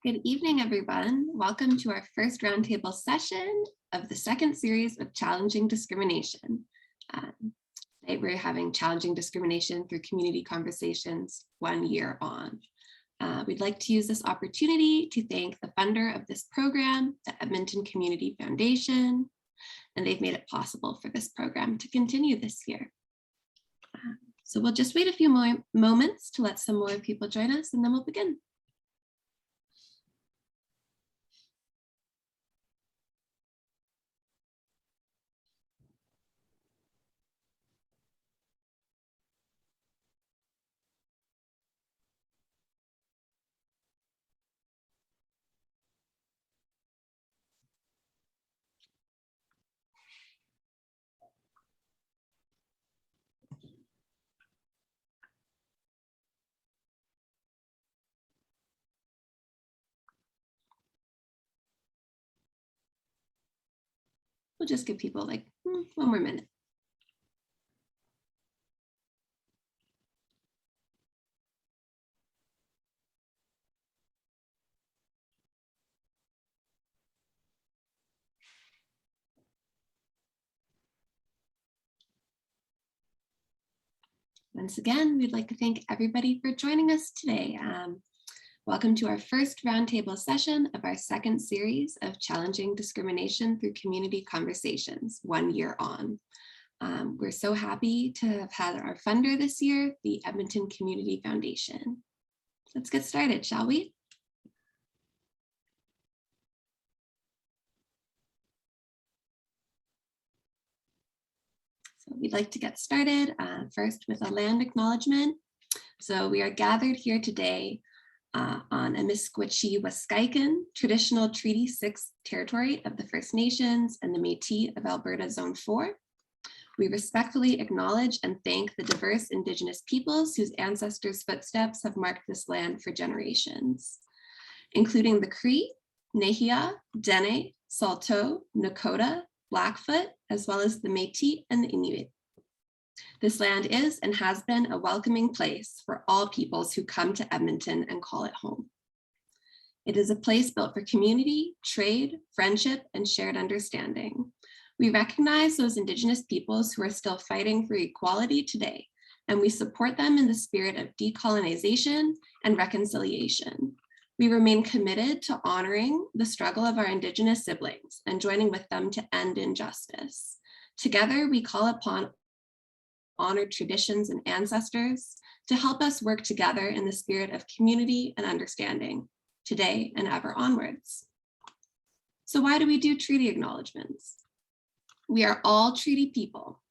Good evening, everyone. Welcome to our first roundtable session of the second series of Challenging Discrimination. Today we're having Challenging Discrimination through Community Conversations 1 year on. We'd like to use this opportunity to thank the funder of this program, the Edmonton Community Foundation, and they've made it possible for this program to continue this year. So we'll just wait a few more moments to let some more people join us, and then we'll begin. We'll just give people like 1 more minute. Once again, we'd like to thank everybody for joining us today. Welcome to our first roundtable session of our second series of Challenging Discrimination through Community Conversations 1 year on. We're so happy to have had our funder this year, the Edmonton Community Foundation. Let's get started, shall we? So we'd like to get started first with a land acknowledgement. So we are gathered here today on Amiskwaci-Waskaikan, traditional Treaty 6 territory of the First Nations and the Métis of Alberta Zone 4. We respectfully acknowledge and thank the diverse Indigenous peoples whose ancestors' footsteps have marked this land for generations, including the Cree, Nehiyah, Dene, Saulteaux, Nakota, Blackfoot, as well as the Métis and the Inuit. This land is and has been a welcoming place for all peoples who come to Edmonton and call it home. It is a place built for community, trade, friendship, and shared understanding. We recognize those Indigenous peoples who are still fighting for equality today, and we support them in the spirit of decolonization and reconciliation. We remain committed to honoring the struggle of our Indigenous siblings and joining with them to end injustice. Together, we call upon honored traditions and ancestors to help us work together in the spirit of community and understanding today and ever onwards. So why do we do treaty acknowledgements? We are all treaty people.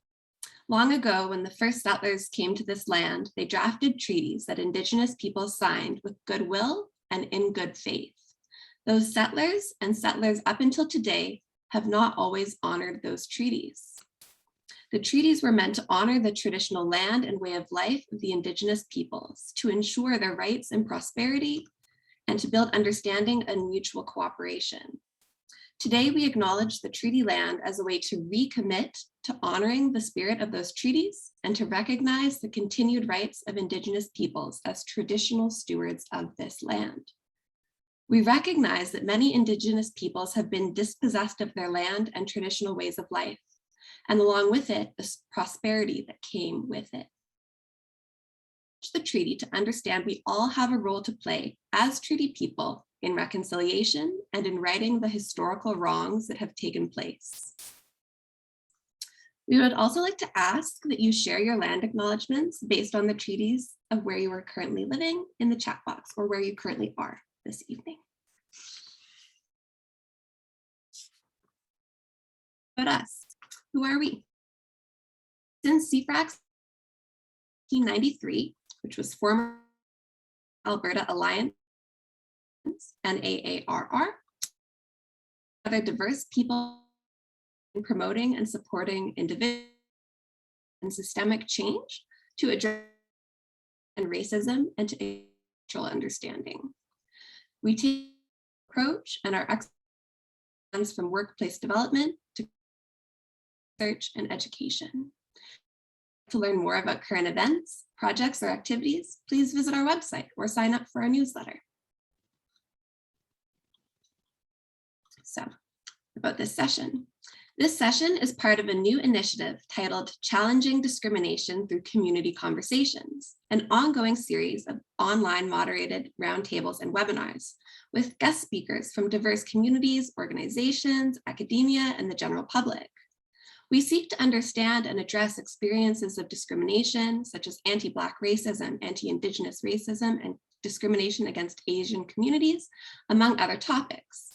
Long ago, when the first settlers came to this land, they drafted treaties that Indigenous peoples signed with goodwill and in good faith. Those settlers and settlers up until today have not always honored those treaties. The treaties were meant to honor the traditional land and way of life of the Indigenous peoples, to ensure their rights and prosperity, and to build understanding and mutual cooperation. Today, we acknowledge the treaty land as a way to recommit to honoring the spirit of those treaties and to recognize the continued rights of Indigenous peoples as traditional stewards of this land. We recognize that many Indigenous peoples have been dispossessed of their land and traditional ways of life, and along with it, the prosperity that came with it. The treaty to understand we all have a role to play as treaty people in reconciliation and in righting the historical wrongs that have taken place. We would also like to ask that you share your land acknowledgements based on the treaties of where you are currently living in the chat box or where you currently are this evening. About us. Who are we? Since CFRAC's 1993, which was former Alberta Alliance and AARR, other diverse people in promoting and supporting individual and systemic change to address and racism and to cultural understanding. We take approach and our expertise from workplace development to research and education. To learn more about current events, projects, or activities, please visit our website or sign up for our newsletter. So about this session. This session is part of a new initiative titled Challenging Discrimination Through Community Conversations, an ongoing series of online moderated roundtables and webinars with guest speakers from diverse communities, organizations, academia, and the general public. We seek to understand and address experiences of discrimination, such as anti-Black racism, anti-Indigenous racism, and discrimination against Asian communities, among other topics.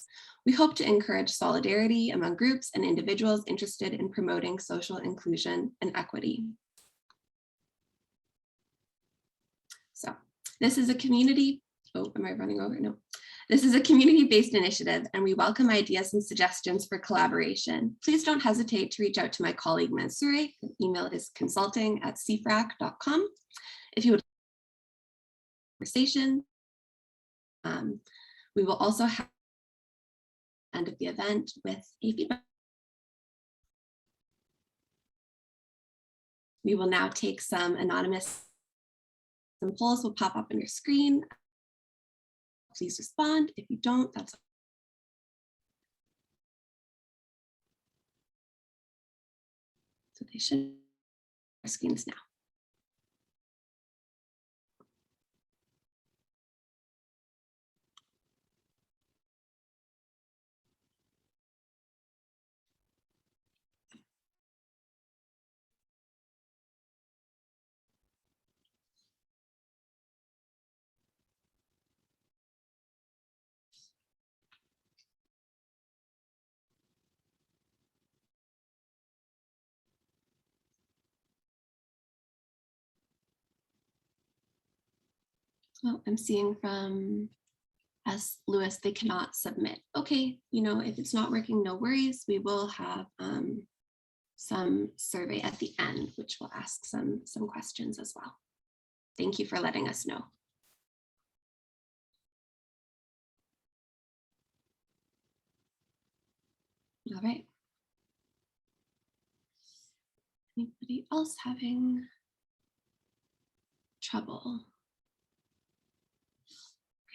We hope to encourage solidarity among groups and individuals interested in promoting social inclusion and equity. So this is a community, oh, am I running over? No. This is a community-based initiative, and we welcome ideas and suggestions for collaboration. Please don't hesitate to reach out to my colleague Mansouri. Her email is consulting@cfrac.com. If you would like a conversation, we will also have the end of the event with a feedback. We will now take some anonymous polls will pop up on your screen. Please respond. If you don't, that's so they should our screens now. Oh, I'm seeing from S. Lewis, they cannot submit. Okay, if it's not working, no worries. We will have some survey at the end, which will ask some questions as well. Thank you for letting us know. All right. Anybody else having trouble?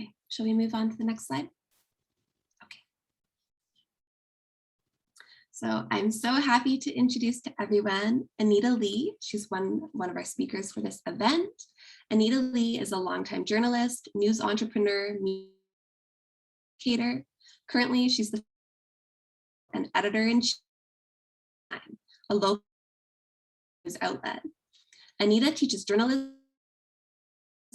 Okay, shall we move on to the next slide? Okay. So I'm so happy to introduce to everyone Anita Lee. She's one of our speakers for this event. Anita Lee is a longtime journalist, news entrepreneur, communicator. Currently, she's an editor-in-chief, a local news outlet. Anita teaches journalism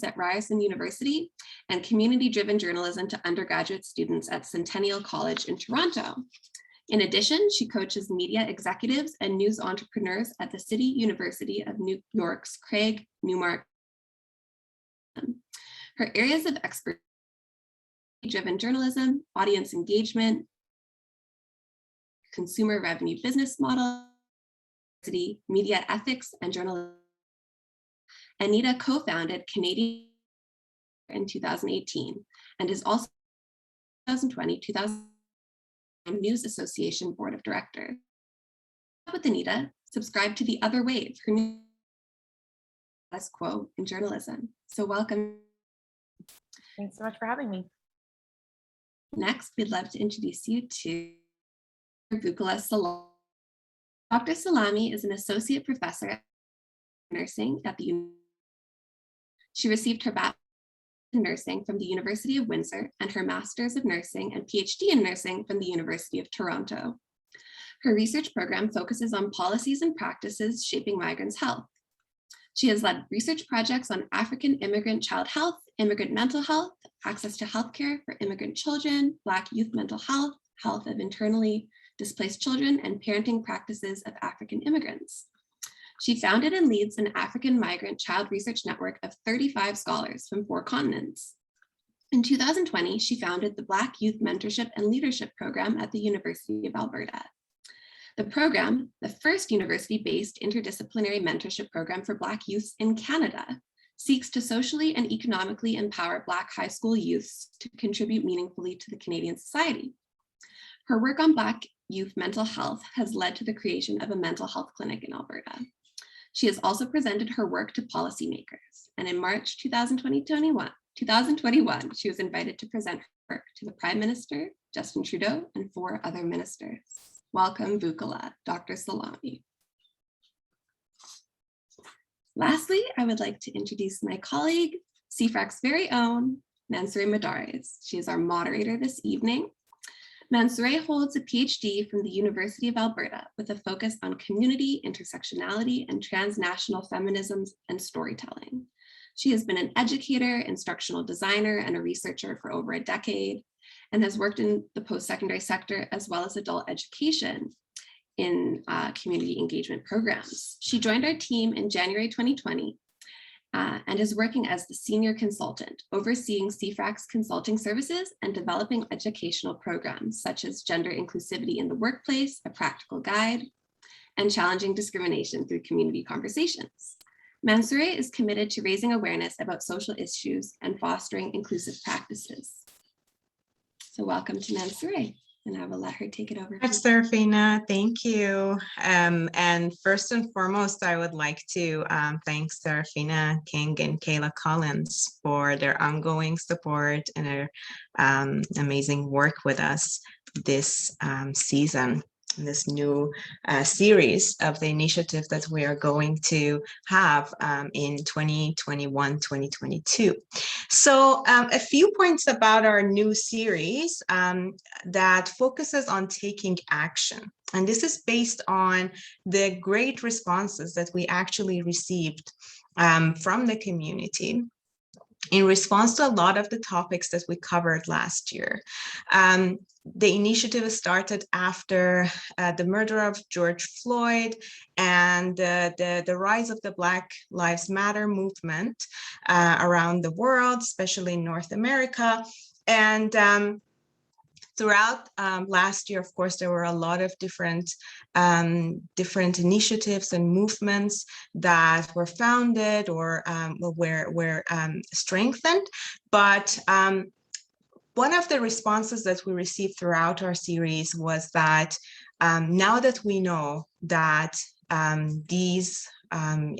at Ryerson University and community-driven journalism to undergraduate students at Centennial College in Toronto. In addition, she coaches media executives and news entrepreneurs at the City University of New York's Craig Newmark. Her areas of expertise: driven journalism, audience engagement, consumer revenue business model, media ethics, and journalism. Anita co-founded Canadian in 2018 and is also 2020-2000 News Association Board of Directors. With Anita, subscribe to The Other Wave, her new status quo in journalism. So welcome. Thanks so much for having me. Next, we'd love to introduce you to Bukola Salami. Dr. Salami is an associate professor of nursing at the University. She received her bachelor's in nursing from the University of Windsor and her master's of nursing and PhD in nursing from the University of Toronto. Her research program focuses on policies and practices shaping migrants' health. She has led research projects on African immigrant child health, immigrant mental health, access to healthcare for immigrant children, Black youth mental health, health of internally displaced children, and parenting practices of African immigrants. She founded and leads an African migrant child research network of 35 scholars from 4 continents. In 2020, she founded the Black Youth Mentorship and Leadership Program at the University of Alberta. The program, the first university-based interdisciplinary mentorship program for Black youths in Canada, seeks to socially and economically empower Black high school youths to contribute meaningfully to the Canadian society. Her work on Black youth mental health has led to the creation of a mental health clinic in Alberta. She has also presented her work to policymakers, and in March 2021, she was invited to present her work to the Prime Minister, Justin Trudeau, and 4 other ministers. Welcome, Bukola, Dr. Salami. Lastly, I would like to introduce my colleague, CFRAC's very own, Mansouri Madaris. She is our moderator this evening. Mansouri holds a PhD from the University of Alberta with a focus on community, intersectionality, and transnational feminisms and storytelling. She has been an educator, instructional designer, and a researcher for over a decade, and has worked in the post-secondary sector as well as adult education in community engagement programs. She joined our team in January 2020 and is working as the senior consultant, overseeing CFRAC's consulting services and developing educational programs such as Gender Inclusivity in the Workplace, a Practical Guide, and Challenging Discrimination through Community Conversations. Mansouri is committed to raising awareness about social issues and fostering inclusive practices. So welcome to Mansouri, and I will let her take it over. Thanks, Serafina. Thank you. And first and foremost, I would like to thank Serafina King and Kayla Collins for their ongoing support and their amazing work with us this season, this new series of the initiative that we are going to have in 2021-2022. So a few points about our new series that focuses on taking action. And this is based on the great responses that we actually received from the community in response to a lot of the topics that we covered last year. The initiative started after the murder of George Floyd and the rise of the Black Lives Matter movement around the world, especially in North America. And throughout last year, of course, there were a lot of different initiatives and movements that were founded or were strengthened. But one of the responses that we received throughout our series was that now that we know that these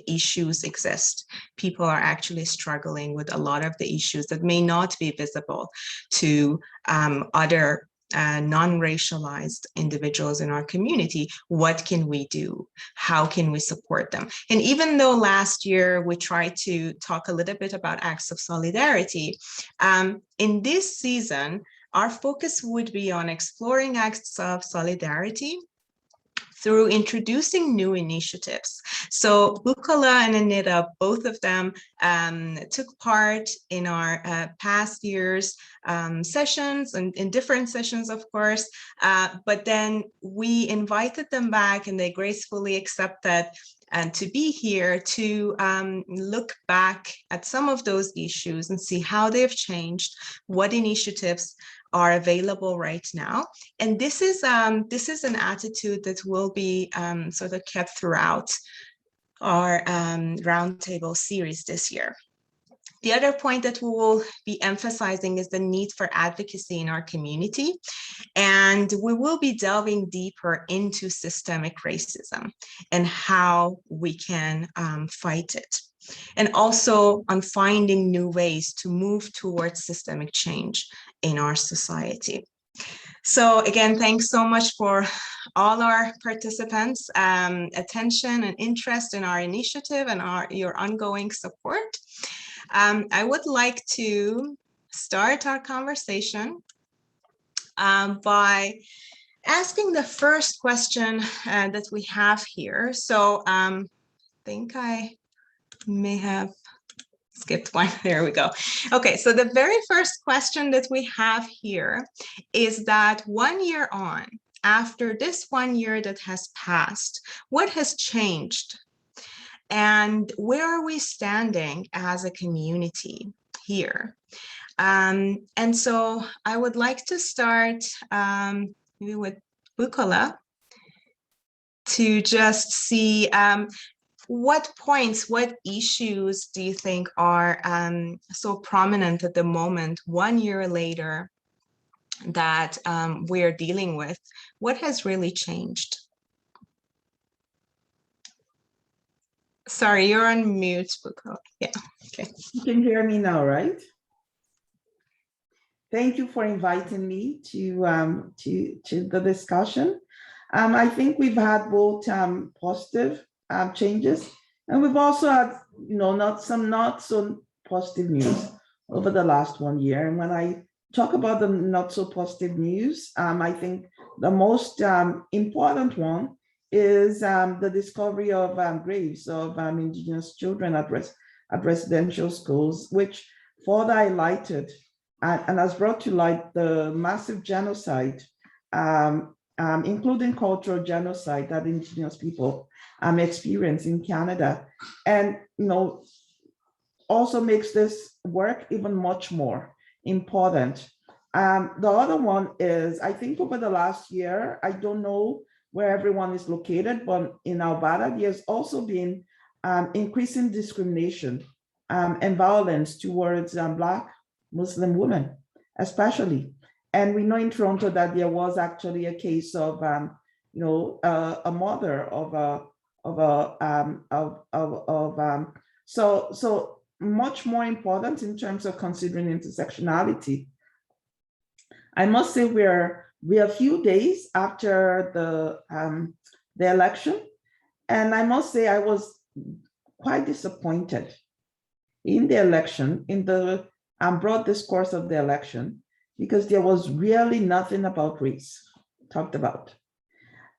issues exist, people are actually struggling with a lot of the issues that may not be visible to other non-racialized individuals in our community. What can we do? How can we support them? And even though last year we tried to talk a little bit about acts of solidarity, in this season, our focus would be on exploring acts of solidarity through introducing new initiatives. So Bukola and Anita, both of them took part in our past year's sessions and in different sessions, of course, but then we invited them back and they gracefully accepted and to be here to look back at some of those issues and see how they've changed, what initiatives are available right now. And this is an attitude that will be sort of kept throughout our roundtable series this year. The other point that we will be emphasizing is the need for advocacy in our community. And we will be delving deeper into systemic racism and how we can fight it. And also on finding new ways to move towards systemic change in our society. So again, thanks so much for all our participants' attention and interest in our initiative and your ongoing support. I would like to start our conversation by asking the first question that we have here. So I think I may have skipped one. There we go. Okay, so the very first question that we have here is that 1 year on, after this 1 year that has passed, what has changed? And where are we standing as a community here? And so I would like to start maybe with Bukola to just see what points, what issues do you think are so prominent at the moment, 1 year later, that we're dealing with? What has really changed? Sorry, you're on mute, Bukola. Yeah, okay. You can hear me now, right? thank you for inviting me to the discussion. I think we've had both positive changes, and we've also had, not so positive news over the last 1 year. And when I talk about the not so positive news, I think the most important one is the discovery of graves of Indigenous children at residential schools, which further highlighted and has brought to light the massive genocide, including cultural genocide that Indigenous people experience in Canada, and also makes this work even much more important. The other one is, I think over the last year, I don't know where everyone is located, but in Alberta, there's also been increasing discrimination and violence towards Black Muslim women, especially. And we know in Toronto that there was actually a case of, a mother so much more important in terms of considering intersectionality. I must say we're a few days after the election, and I must say I was quite disappointed in the election, in the broad discourse of the election, because there was really nothing about race talked about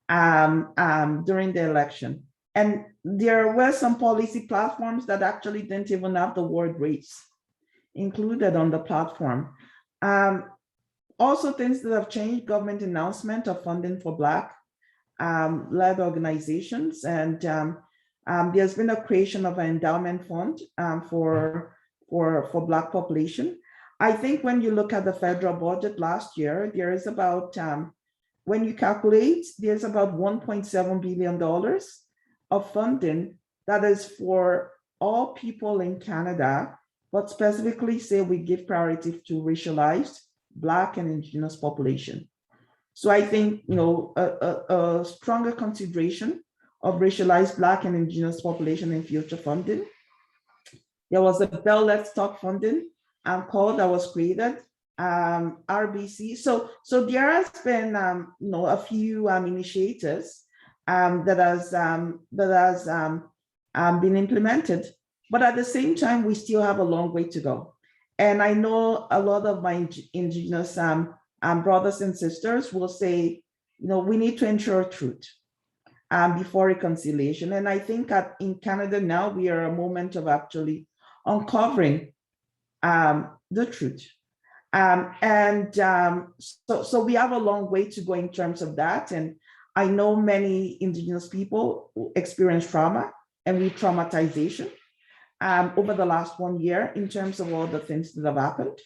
during the election. And there were some policy platforms that actually didn't even have the word race included on the platform. Also, things that have changed: government announcement of funding for Black-led organizations, and there's been a creation of an endowment fund for Black population. I think when you look at the federal budget last year, there is about, when you calculate, there's about $1.7 billion of funding that is for all people in Canada, but specifically say we give priority to racialized Black and Indigenous population. So I think, a stronger consideration of racialized Black and Indigenous population in future funding. There was a Bell Let's Talk funding call that was created, RBC. So there has been, a few initiatives that has been implemented, but at the same time, we still have a long way to go. And I know a lot of my Indigenous brothers and sisters will say, we need to ensure truth before reconciliation. And I think in Canada now, we are a moment of actually uncovering the truth. So we have a long way to go in terms of that. And I know many Indigenous people experience trauma and re-traumatization over the last 1 year in terms of all the things that have happened.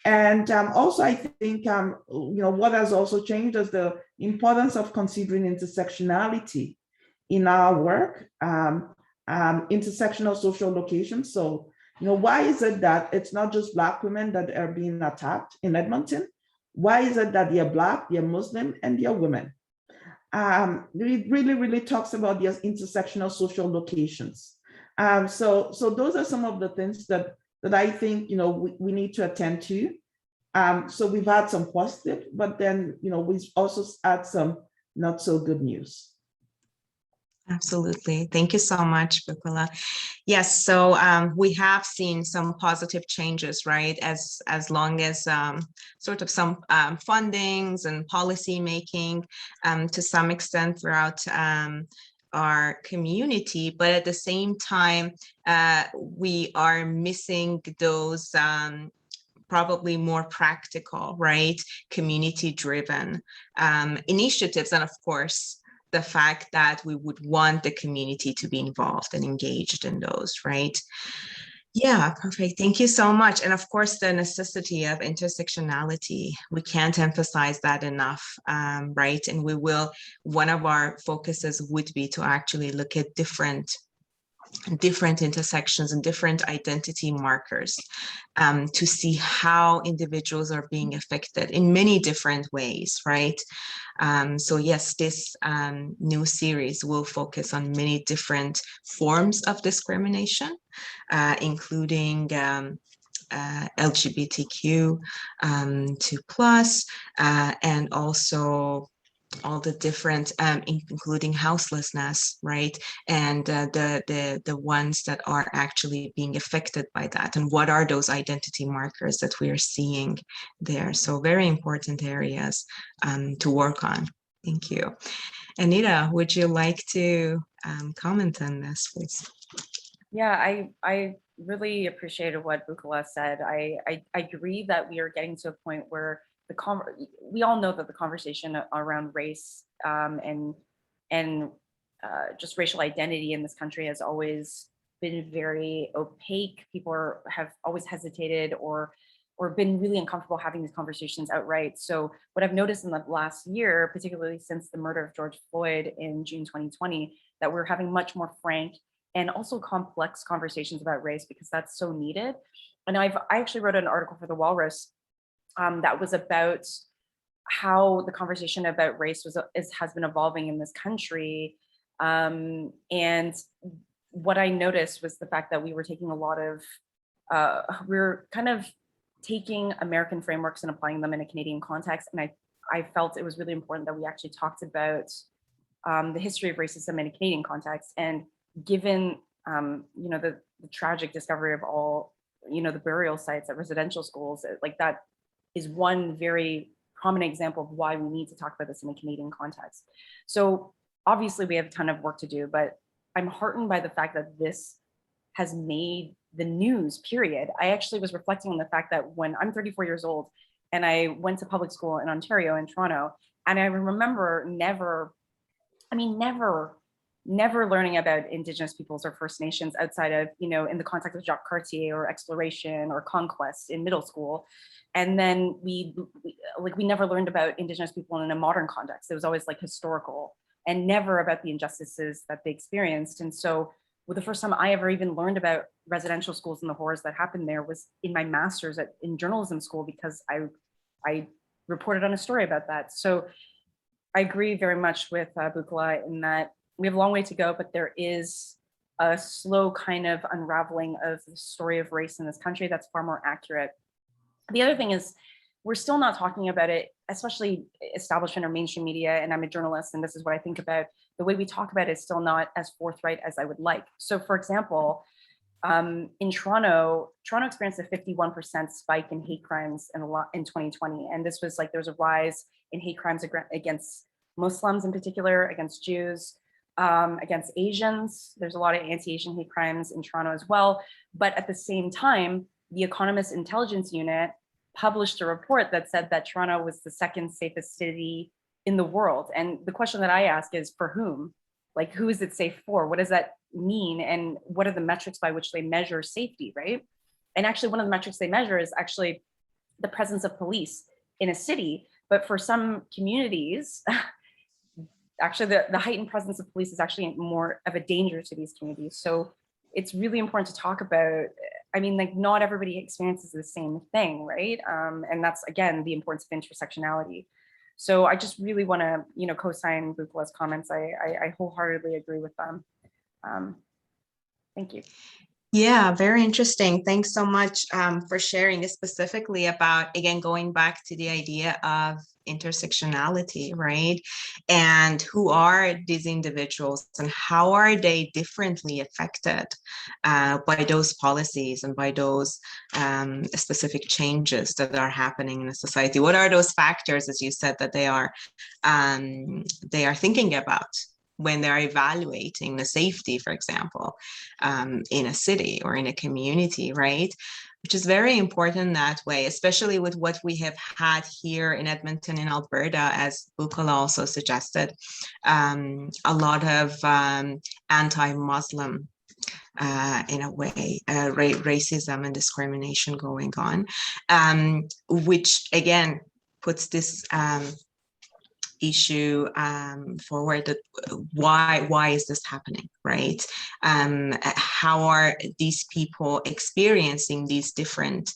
And also, I think, what has also changed is the importance of considering intersectionality in our work, intersectional social locations. So, why is it that it's not just Black women that are being attacked in Edmonton? Why is it that they're Black, they're Muslim, and they're women? It really, really talks about these intersectional social locations. So those are some of the things that I think, we need to attend to. So we've had some positive, but then, we've also had some not so good news. Absolutely. Thank you so much, Bukola. Yes, so we have seen some positive changes, right? As long as sort of some fundings and policy making to some extent throughout our community, but at the same time, we are missing those probably more practical, right? Community-driven initiatives, and of course, the fact that we would want the community to be involved and engaged in those, right? Yeah, perfect. Thank you so much. And of course, the necessity of intersectionality, we can't emphasize that enough, right? And one of our focuses would be to actually look at different intersections and different identity markers to see how individuals are being affected in many different ways, right? So yes, this new series will focus on many different forms of discrimination, including LGBTQ to plus, and also all the different, including houselessness, right? And the ones that are actually being affected by that, and what are those identity markers that we are seeing there. So very important areas to work on. Thank you. Anita, would you like to comment on this, please? Yeah, I really appreciated what Bukola said. I agree that we are getting to a point where we all know that the conversation around race and just racial identity in this country has always been very opaque. People have always hesitated or been really uncomfortable having these conversations outright. So what I've noticed in the last year, particularly since the murder of George Floyd in June 2020, that we're having much more frank and also complex conversations about race, because that's so needed. And I actually wrote an article for the Walrus that was about how the conversation about race has been evolving in this country. And what I noticed was the fact that we were taking a lot of, we're kind of taking American frameworks and applying them in a Canadian context. And I felt it was really important that we actually talked about the history of racism in a Canadian context. And given the tragic discovery of all the burial sites at residential schools, like that is one very prominent example of why we need to talk about this in a Canadian context. So obviously we have a ton of work to do, but I'm heartened by the fact that this has made the news, period. I actually was reflecting on the fact that when I'm 34 years old and I went to public school in Ontario, in Toronto, and I remember never learning about Indigenous peoples or First Nations outside of, in the context of Jacques Cartier or exploration or conquest in middle school. And then we never learned about Indigenous people in a modern context. It was always like historical and never about the injustices that they experienced. And so the first time I ever even learned about residential schools and the horrors that happened there was in my master's in journalism school, because I reported on a story about that. So I agree very much with Bukola in that we have a long way to go, but there is a slow kind of unraveling of the story of race in this country that's far more accurate. The other thing is, we're still not talking about it, especially establishment or mainstream media, and I'm a journalist, and this is what I think about. The way we talk about it is still not as forthright as I would like. So for example, in Toronto experienced a 51% spike in hate crimes in 2020. And this was there was a rise in hate crimes against Muslims in particular, against Jews, against Asians. There's a lot of anti-Asian hate crimes in Toronto as well. But at the same time, the Economist Intelligence Unit published a report that said that Toronto was the second safest city in the world. And the question that I ask is, for whom? Like, who is it safe for? What does that mean? And what are the metrics by which they measure safety, right? And actually, one of the metrics they measure is actually the presence of police in a city. But for some communities, actually the heightened presence of police is actually more of a danger to these communities. So it's really important to talk about. I mean, not everybody experiences the same thing, right? And that's, again, the importance of intersectionality. So I just really want to, co-sign Bukola's comments. I wholeheartedly agree with them. Thank you. Yeah, very interesting. Thanks so much for sharing specifically about, again, going back to the idea of intersectionality, right? And who are these individuals and how are they differently affected by those policies and by those specific changes that are happening in a society? What are those factors, as you said, that they are thinking about when they're evaluating the safety, for example, in a city or in a community, right? Which is very important that way, especially with what we have had here in Edmonton, in Alberta, as Bukola also suggested, a lot of anti-Muslim, in a way, racism and discrimination going on, which again puts this issue forward, that why is this happening, right? How are these people experiencing these different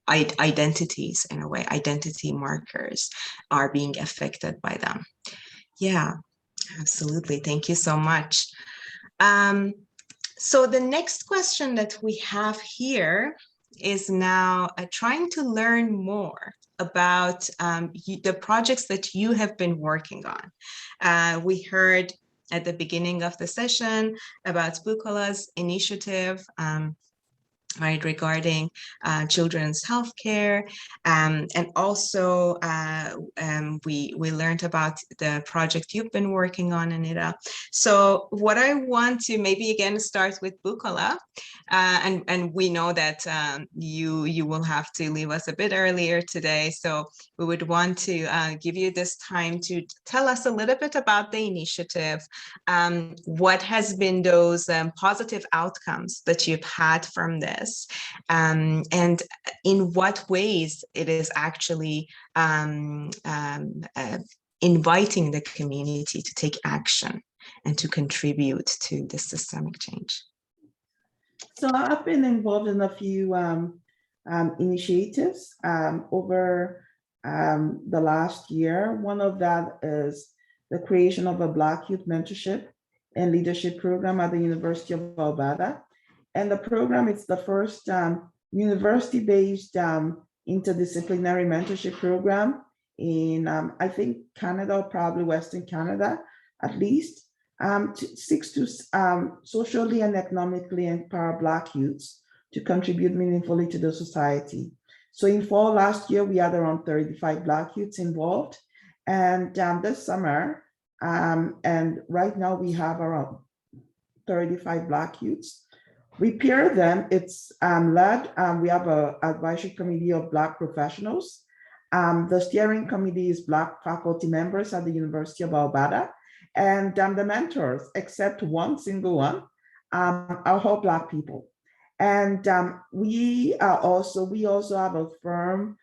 identities, in a way, identity markers are being affected by them? Yeah, absolutely. Thank you so much. So the next question that we have here is now trying to learn more about the projects that you have been working on. We heard at the beginning of the session about Bukola's initiative, right, regarding children's healthcare, and also we learned about the project you've been working on, Anita. So what I want to maybe again start with Bukola, and we know that you will have to leave us a bit earlier today, so we would want to give you this time to tell us a little bit about the initiative. What has been those positive outcomes that you've had from this? And in what ways it is actually inviting the community to take action and to contribute to the systemic change. So I've been involved in a few initiatives over the last year. One of that is the creation of a Black Youth Mentorship and Leadership Program at the University of Alberta. And the program is the first university-based interdisciplinary mentorship program in, I think, Canada, or probably Western Canada, at least, seeks to socially and economically empower Black youths to contribute meaningfully to the society. So in fall last year, we had around 35 Black youths involved. And this summer, and right now we have around 35 Black youths. We pair them, it's led, we have an advisory committee of Black professionals. The steering committee is Black faculty members at the University of Alberta. And the mentors, except one single one, are all Black people. And we also have a firm,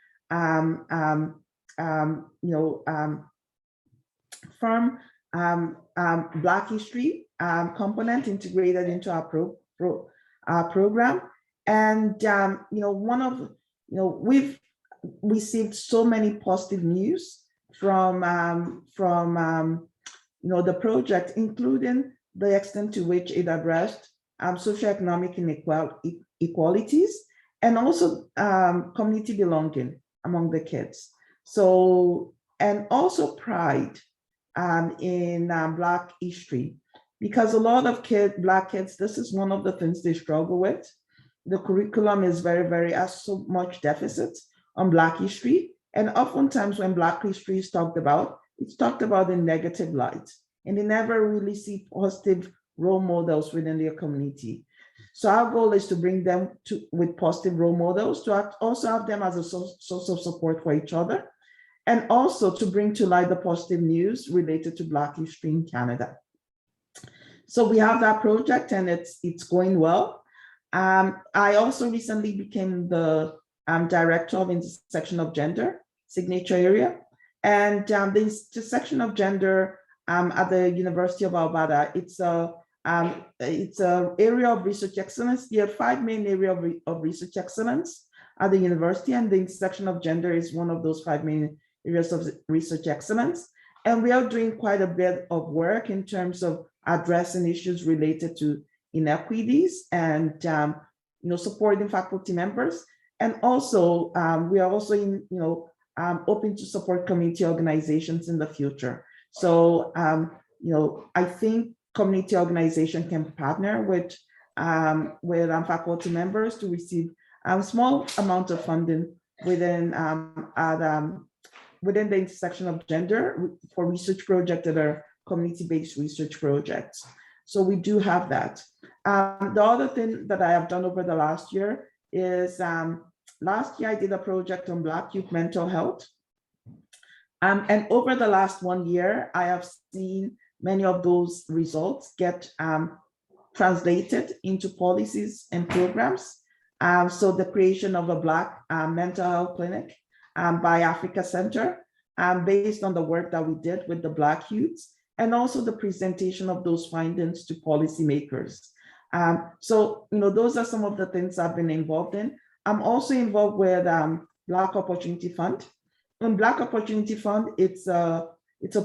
Black history component integrated into our program. And we've received so many positive news from the project, including the extent to which it addressed socioeconomic inequalities and also community belonging among the kids. So, and also pride in Black history, because a lot of Black kids, this is one of the things they struggle with. The curriculum is has so much deficits on Black history. And oftentimes when Black history is talked about, it's talked about in negative light, and they never really see positive role models within their community. So our goal is to bring them with positive role models, to also have them as a source of support for each other, and also to bring to light the positive news related to Black history in Canada. So we have that project, and it's going well. I also recently became the director of intersection of gender signature area. And the intersection of gender at the University of Alberta, it's a area of research excellence. There are 5 main areas of research excellence at the university, and the intersection of gender is one of those 5 main areas of research excellence. And we are doing quite a bit of work in terms of addressing issues related to inequities and supporting faculty members. And also, we are also open to support community organizations in the future. So, I think community organization can partner with faculty members to receive a small amount of funding within the intersection of gender for research projects that are community-based research projects. So we do have that. The other thing that I have done over the last year is, last year I did a project on Black youth mental health. And over the last 1 year, I have seen many of those results get translated into policies and programs. So the creation of a Black mental health clinic by Africa Center, based on the work that we did with the Black youths, and also the presentation of those findings to policymakers. So, those are some of the things I've been involved in. I'm also involved with Black Opportunity Fund. And Black Opportunity Fund, it's a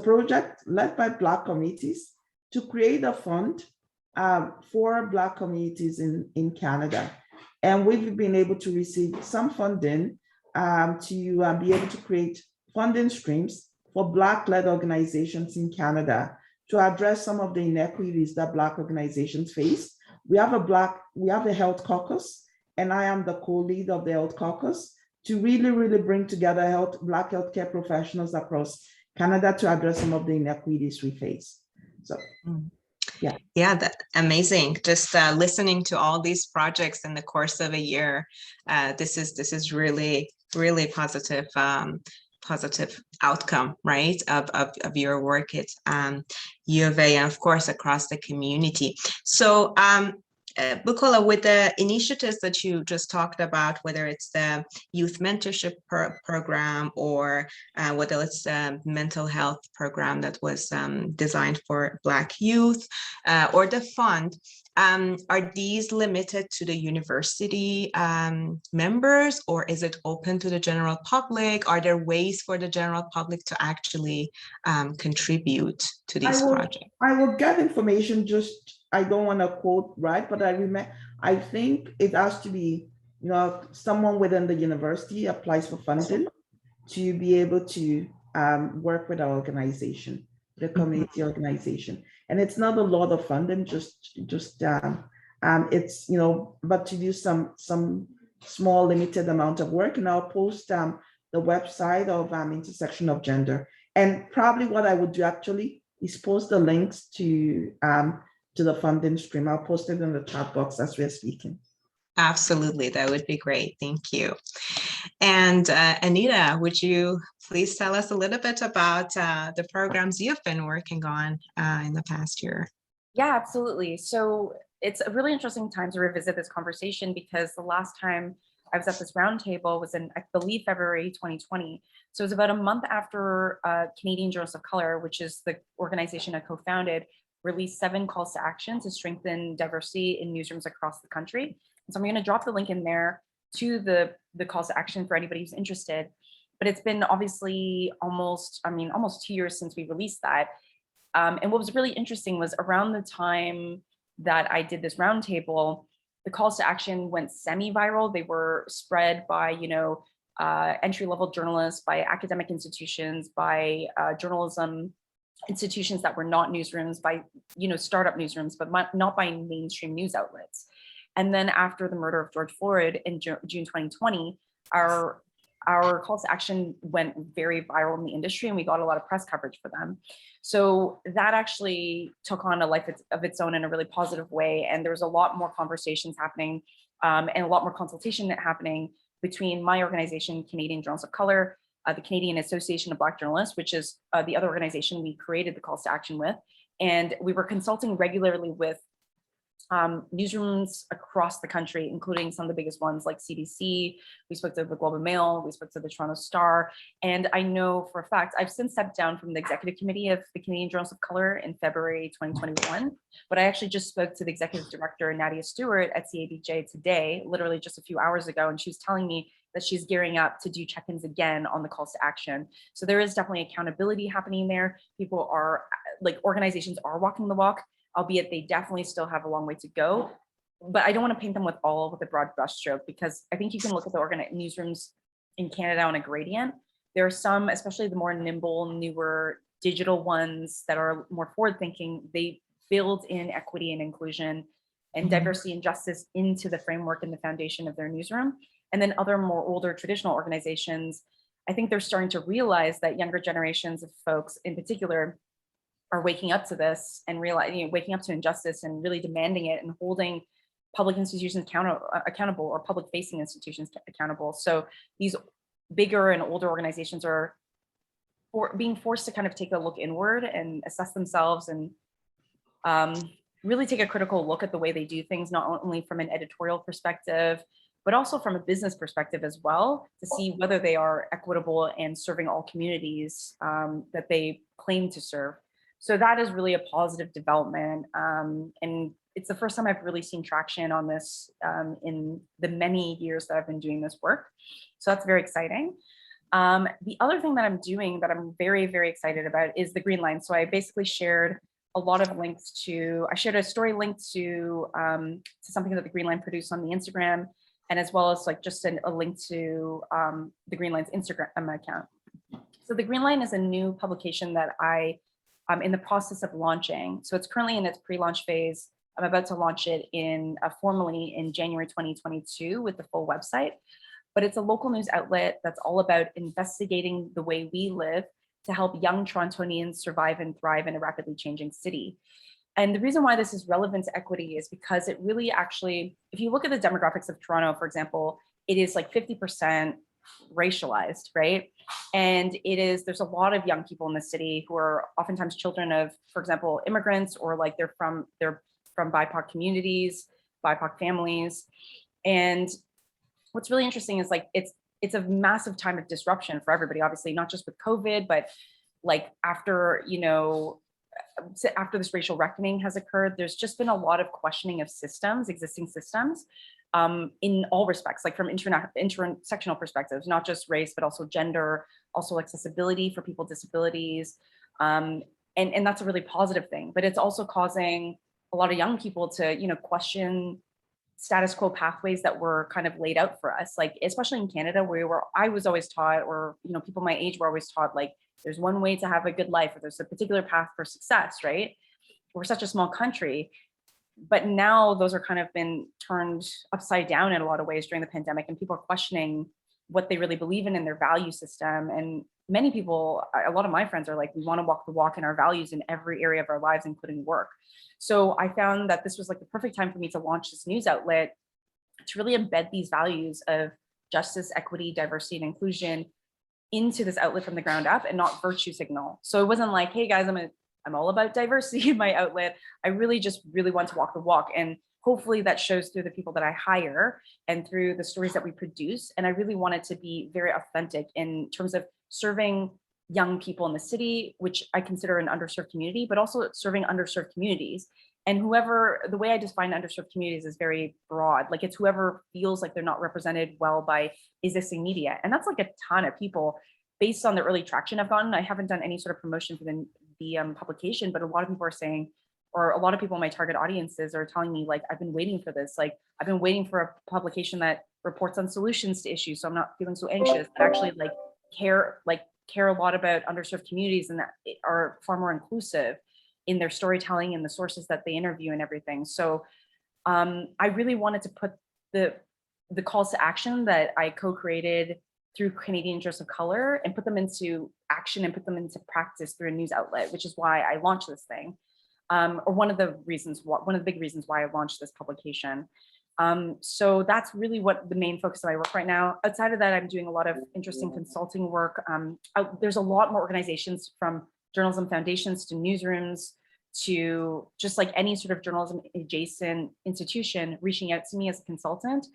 project led by Black communities to create a fund for Black communities in Canada. And we've been able to receive some funding to be able to create funding streams for Black-led organizations in Canada to address some of the inequities that Black organizations face. We have a health caucus, and I am the co-lead of the health caucus to really bring together Black healthcare professionals across Canada to address some of the inequities we face. So, yeah, that's amazing. Just listening to all these projects in the course of a year, this is really positive. Positive outcome, right, of your work at U of A, and of course across the community. So Bukola, with the initiatives that you just talked about, whether it's the youth mentorship program or whether it's the mental health program that was designed for Black youth, or the fund, are these limited to the university members, or is it open to the general public? Are there ways for the general public to actually contribute to these projects? I will get information, just I don't want to quote right, but I think it has to be, someone within the university applies for funding to be able to work with our organization, the community organization. And it's not a lot of funding, just it's, but to do some small limited amount of work. And I'll post the website of Intersection of Gender. And probably what I would do actually is post the links to the funding stream. I'll post it in the chat box as we're speaking. Absolutely, that would be great. Thank you. And Anita, would you please tell us a little bit about the programs you've been working on in the past year? Yeah, absolutely. So it's a really interesting time to revisit this conversation, because the last time I was at this roundtable was in, I believe, February 2020. So it was about a month after Canadian Journalists of Color, which is the organization I co-founded, released 7 calls to action to strengthen diversity in newsrooms across the country. So I'm going to drop the link in there to the calls to action for anybody who's interested. But it's been obviously almost 2 years since we released that. And what was really interesting was around the time that I did this roundtable, the calls to action went semi-viral. They were spread by, entry-level journalists, by academic institutions, by journalism institutions that were not newsrooms, by, startup newsrooms, but not by mainstream news outlets. And then after the murder of George Floyd in June 2020, our calls to action went very viral in the industry, and we got a lot of press coverage for them. So that actually took on a life of its own in a really positive way. And there was a lot more conversations happening and a lot more consultation happening between my organization, Canadian Journalists of Color, the Canadian Association of Black Journalists, which is the other organization we created the calls to action with. And we were consulting regularly with newsrooms across the country, including some of the biggest ones like CBC. We spoke to the Globe and Mail, we spoke to the Toronto Star. And I know for a fact, I've since stepped down from the executive committee of the Canadian Journalists of Color in February 2021. But I actually just spoke to the executive director, Nadia Stewart at CABJ today, literally just a few hours ago. And she was telling me that she's gearing up to do check-ins again on the calls to action. So there is definitely accountability happening there. People are, organizations are walking the walk, albeit they definitely still have a long way to go. But I don't want to paint them with a broad brushstroke, because I think you can look at the newsrooms in Canada on a gradient. There are some, especially the more nimble, newer digital ones that are more forward-thinking. They build in equity and inclusion and diversity and justice into the framework and the foundation of their newsroom. And then other more older traditional organizations, I think they're starting to realize that younger generations of folks in particular are waking up to this and waking up to injustice and really demanding it and holding public institutions accountable, or public facing institutions accountable. So these bigger and older organizations are being forced to kind of take a look inward and assess themselves and really take a critical look at the way they do things, not only from an editorial perspective, but also from a business perspective as well, to see whether they are equitable and serving all communities that they claim to serve. So that is really a positive development. And it's the first time I've really seen traction on this in the many years that I've been doing this work. So that's very exciting. The other thing that I'm doing that I'm very, very excited about is the Green Line. So I basically shared a lot of links to, I shared a story linked to something that the Green Line produced on the Instagram, and as well as like just a link to the Green Line's Instagram account. So the Green Line is a new publication that I'm in the process of launching. So it's currently in its pre-launch phase. I'm about to launch it formally in January 2022 with the full website. But it's a local news outlet that's all about investigating the way we live to help young Torontonians survive and thrive in a rapidly changing city. And the reason why this is relevant to equity is because it really actually, if you look at the demographics of Toronto, for example, it is like 50% racialized, right? And there's a lot of young people in the city who are oftentimes children of, for example, immigrants, or like they're from BIPOC communities, BIPOC families. And what's really interesting is like, it's a massive time of disruption for everybody, obviously, not just with COVID, but like after this racial reckoning has occurred, there's just been a lot of questioning of existing systems, in all respects, like from intersectional perspectives, not just race, but also gender, also accessibility for people with disabilities. And that's a really positive thing, but it's also causing a lot of young people to, question status quo pathways that were kind of laid out for us, like especially in Canada, where I was always taught, or people my age were always taught, like there's one way to have a good life, or there's a particular path for success, right? We're such a small country, but now those are kind of been turned upside down in a lot of ways during the pandemic, and people are questioning what they really believe in their value system. And many people, a lot of my friends are like, we want to walk the walk in our values in every area of our lives, including work. So I found that this was like the perfect time for me to launch this news outlet to really embed these values of justice, equity, diversity, and inclusion into this outlet from the ground up, and not virtue signal. So it wasn't like, hey guys, I'm all about diversity in my outlet. I really want to walk the walk. And hopefully that shows through the people that I hire and through the stories that we produce. And I really want it to be very authentic in terms of serving young people in the city, which I consider an underserved community, but also serving underserved communities. And the way I define underserved communities is very broad. Like it's whoever feels like they're not represented well by existing media. And that's like a ton of people based on the early traction I've gotten. I haven't done any sort of promotion for the publication, but a lot of people are saying, or a lot of people in my target audiences are telling me, like, I've been waiting for this. Like, I've been waiting for a publication that reports on solutions to issues, so I'm not feeling so anxious, but actually care a lot about underserved communities and that are far more inclusive in their storytelling and the sources that they interview and everything. So I really wanted to put the calls to action that I co-created through Canadian Interests of Color and put them into action and put them into practice through a news outlet, which is why I launched this thing. Or one of the big reasons why I launched this publication. So that's really what the main focus of my work right now. Outside of that, I'm doing a lot of interesting consulting work. There's a lot more organizations, from journalism foundations to newsrooms to just like any sort of journalism adjacent institution, reaching out to me as a consultant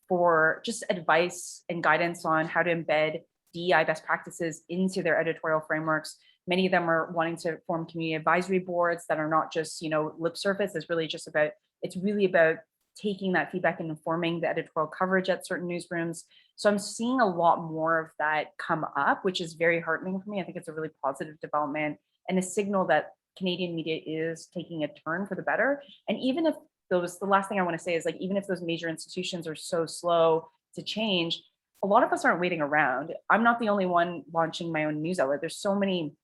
for just advice and guidance on how to embed DEI best practices into their editorial frameworks. Many of them are wanting to form community advisory boards that are not just, lip service. It's really about taking that feedback and informing the editorial coverage at certain newsrooms. So I'm seeing a lot more of that come up, which is very heartening for me. I think it's a really positive development and a signal that Canadian media is taking a turn for the better. And even if the last thing I want to say is, like, even if those major institutions are so slow to change, a lot of us aren't waiting around. I'm not the only one launching my own news outlet. There's so many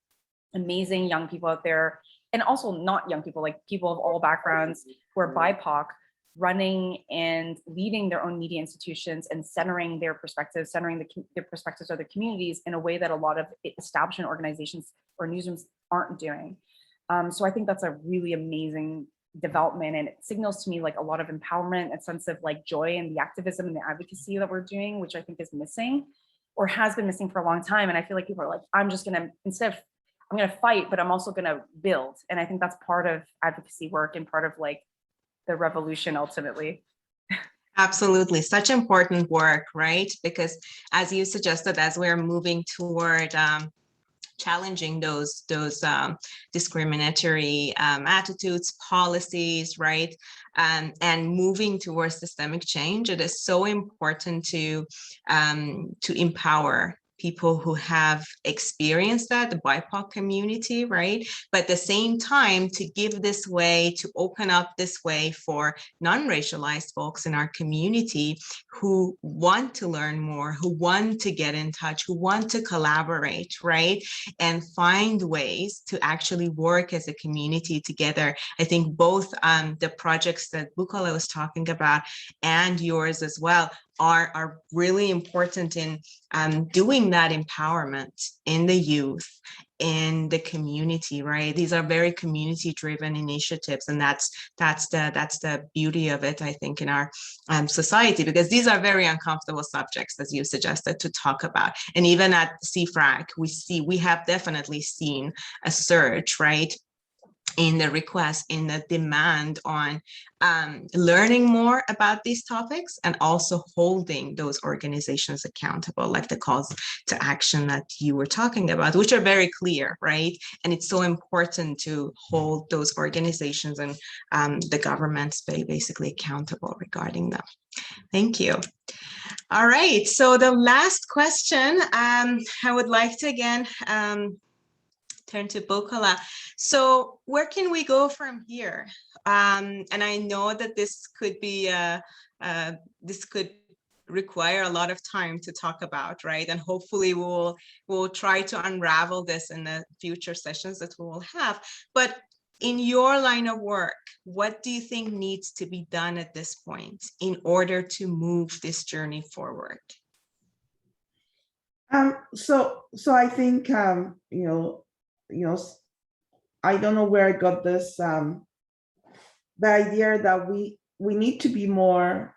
amazing young people out there, and also not young people, like people of all backgrounds who are BIPOC, running and leading their own media institutions and centering their perspectives, their perspectives of their communities in a way that a lot of establishment organizations or newsrooms aren't doing. So I think that's a really amazing development, and it signals to me like a lot of empowerment, a sense of like joy in the activism and the advocacy that we're doing, which I think is missing or has been missing for a long time. And I feel like people are like, I'm going to fight, but I'm also going to build. And I think that's part of advocacy work and part of like the revolution ultimately. Absolutely. Such important work, right? Because as you suggested, as we're moving toward challenging those discriminatory attitudes, policies, right? And moving towards systemic change, it is so important to empower people who have experienced that, the BIPOC community, right? But at the same time, to give this way, to open up this way for non-racialized folks in our community who want to learn more, who want to get in touch, who want to collaborate, right? And find ways to actually work as a community together. I think both the projects that Bukola was talking about and yours as well are really important in doing that empowerment in the youth, in the community, right? These are very community-driven initiatives, and that's the beauty of it, I think, in our society, because these are very uncomfortable subjects, as you suggested, to talk about. And even at CFRAC, we have definitely seen a surge, right, in the request, in the demand on learning more about these topics, and also holding those organizations accountable, like the calls to action that you were talking about, which are very clear, right? And it's so important to hold those organizations and the governments basically accountable regarding them. Thank you. All right, so the last question, I would like to again turn to Bukola. So where can we go from here? And I know that this could be this could require a lot of time to talk about, right? And hopefully we'll try to unravel this in the future sessions that we will have. But in your line of work, what do you think needs to be done at this point in order to move this journey forward? So I think I don't know where I got this, the idea that we need to be more,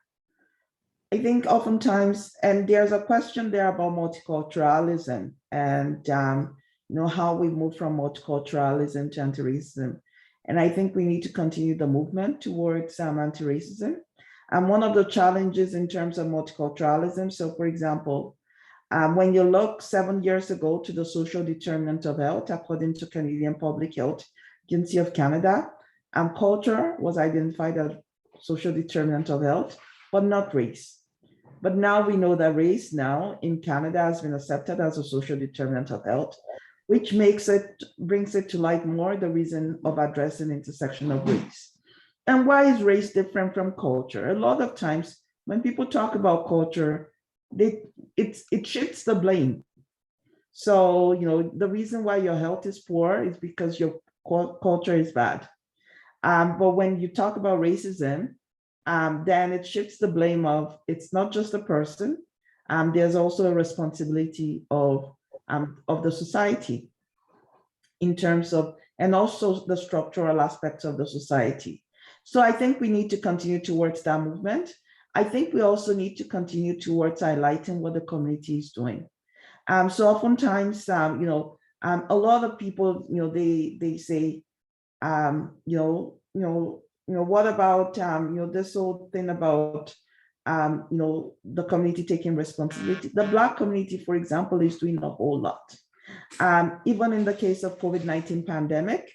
I think oftentimes, and there's a question there about multiculturalism and how we move from multiculturalism to anti-racism. And I think we need to continue the movement towards anti-racism. And one of the challenges in terms of multiculturalism, so for example, when you look 7 years ago to the social determinant of health, according to Canadian Public Health Agency of Canada, culture was identified as social determinant of health, but not race. But now we know that race now in Canada has been accepted as a social determinant of health, which brings it to light more the reason of addressing intersection of race. And why is race different from culture? A lot of times when people talk about culture, it shifts the blame. So, the reason why your health is poor is because your culture is bad. But when you talk about racism, then it shifts the blame of, it's not just a person. There's also a responsibility of the society in terms of, and also the structural aspects of the society. So I think we need to continue towards that movement. I think we also need to continue towards highlighting what the community is doing. So oftentimes, a lot of people, they say, what about, this whole thing about, the community taking responsibility. The Black community, for example, is doing a whole lot. Even in the case of COVID-19 pandemic,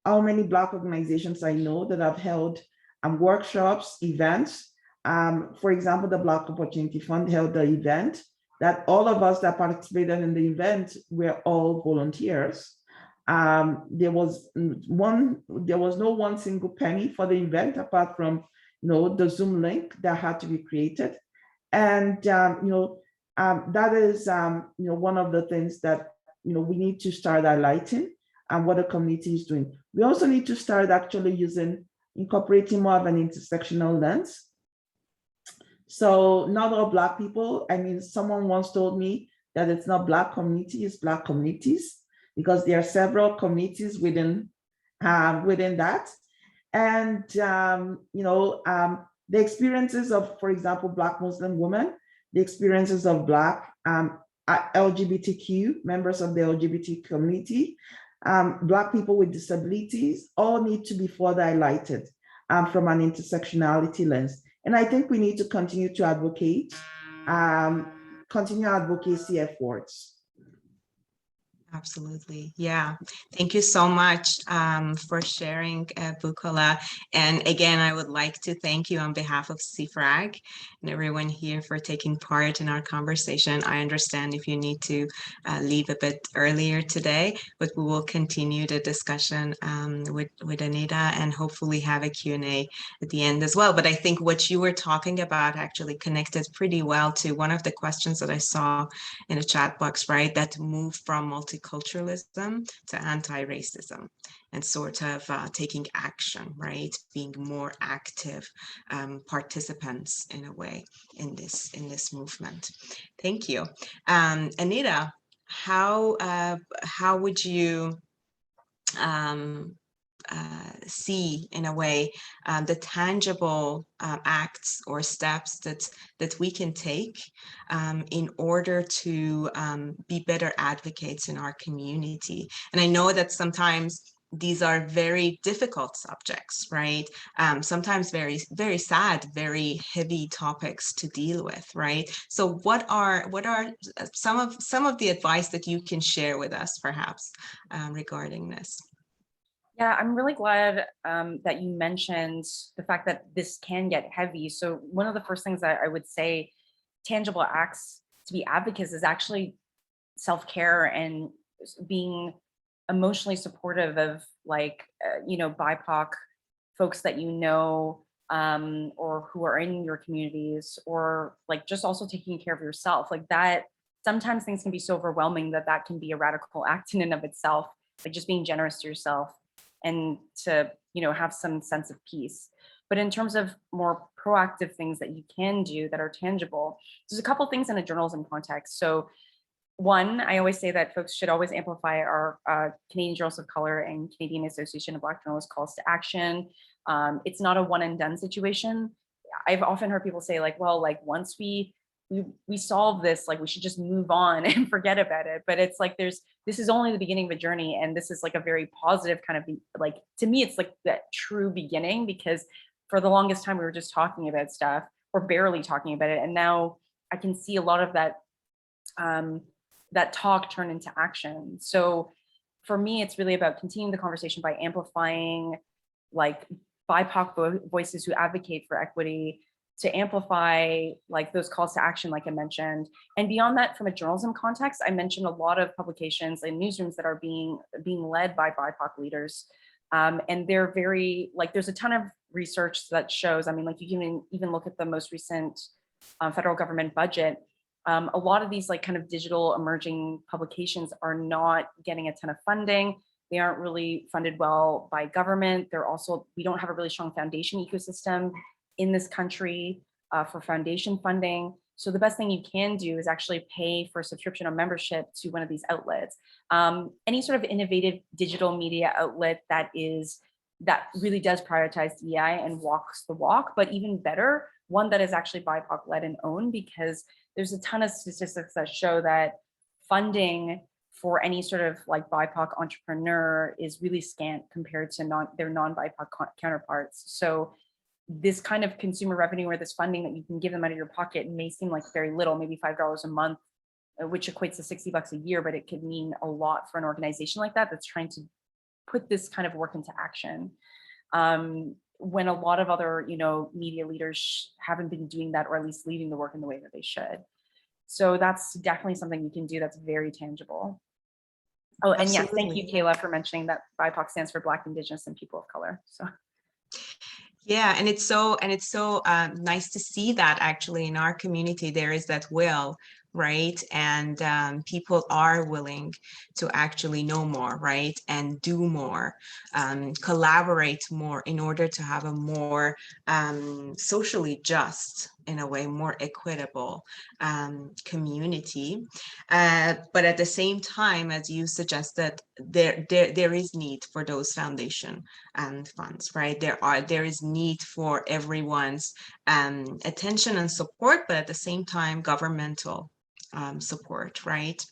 how many Black organizations I know that have held workshops, events. For example, the Black Opportunity Fund held the event that all of us that participated in the event were all volunteers. There was no one single penny for the event apart from the Zoom link that had to be created. And that is one of the things that we need to start highlighting and what the community is doing. We also need to start actually incorporating more of an intersectional lens. So not all Black people, someone once told me that it's not Black community, it's Black communities, because there are several communities within that. And the experiences of, for example, Black Muslim women, the experiences of Black LGBTQ, members of the LGBT community, Black people with disabilities, all need to be further highlighted from an intersectionality lens. And I think we need to continue to advocate, continue advocacy efforts. Absolutely. Yeah. Thank you so much for sharing, Bukola. And again, I would like to thank you on behalf of CFRAG and everyone here for taking part in our conversation. I understand if you need to leave a bit earlier today, but we will continue the discussion with Anita and hopefully have a Q&A at the end as well. But I think what you were talking about actually connected pretty well to one of the questions that I saw in a chat box, right? That move from multiculturalism to anti-racism and sort of taking action, right? Being more active participants in a way in this movement. Thank you. Anita, how would you see in a way the tangible acts or steps that we can take in order to be better advocates in our community? And I know that sometimes these are very difficult subjects, right? Sometimes very, very sad, very heavy topics to deal with, right? So what are some of the advice that you can share with us, perhaps, regarding this? Yeah, I'm really glad that you mentioned the fact that this can get heavy. So one of the first things that I would say, tangible acts to be advocates, is actually self-care and being emotionally supportive of, like, BIPOC folks that you know, or who are in your communities, or like just also taking care of yourself. Like that, sometimes things can be so overwhelming that can be a radical act in and of itself, like just being generous to yourself and to, have some sense of peace. But in terms of more proactive things that you can do that are tangible, there's a couple things in a journalism context. So one, I always say that folks should always amplify our Canadian Journalists of Color and Canadian Association of Black Journalists calls to action. It's not a one and done situation. I've often heard people say, like, well, like once we solve this, like we should just move on and forget about it. But it's like this is only the beginning of a journey, and this is like a very positive kind of, like, to me, it's like that true beginning, because for the longest time we were just talking about stuff or barely talking about it, and now I can see a lot of that that talk turn into action. So for me, it's really about continuing the conversation by amplifying, like, BIPOC voices who advocate for equity, to amplify like those calls to action, like I mentioned. And beyond that, from a journalism context, I mentioned a lot of publications and newsrooms that are being led by BIPOC leaders. And they're very, like, there's a ton of research that shows, I mean, like, you can even look at the most recent federal government budget. A lot of these, like, kind of digital emerging publications are not getting a ton of funding. They aren't really funded well by government. They're also, we don't have a really strong foundation ecosystem in this country for foundation funding. So the best thing you can do is actually pay for a subscription or membership to one of these outlets. Any sort of innovative digital media outlet that really does prioritize DEI and walks the walk, but even better, one that is actually BIPOC led and owned, because there's a ton of statistics that show that funding for any sort of like BIPOC entrepreneur is really scant compared to their non-BIPOC counterparts. So this kind of consumer revenue or this funding that you can give them out of your pocket may seem like very little, maybe $5 a month, which equates to $60 a year, but it could mean a lot for an organization like that that's trying to put this kind of work into action. When a lot of other, media leaders haven't been doing that, or at least leading the work in the way that they should. So that's definitely something you can do that's very tangible. Oh, and yes, thank you, Kayla, for mentioning that BIPOC stands for Black, Indigenous, and People of Color. So. Yeah, and it's so nice to see that actually in our community there is that will, right? And people are willing to actually know more, right? And do more, collaborate more in order to have a more socially just, in a way, more equitable community. But at the same time, as you suggested, there is need for those foundation funds, right? There is need for everyone's attention and support, but at the same time, governmental support, right?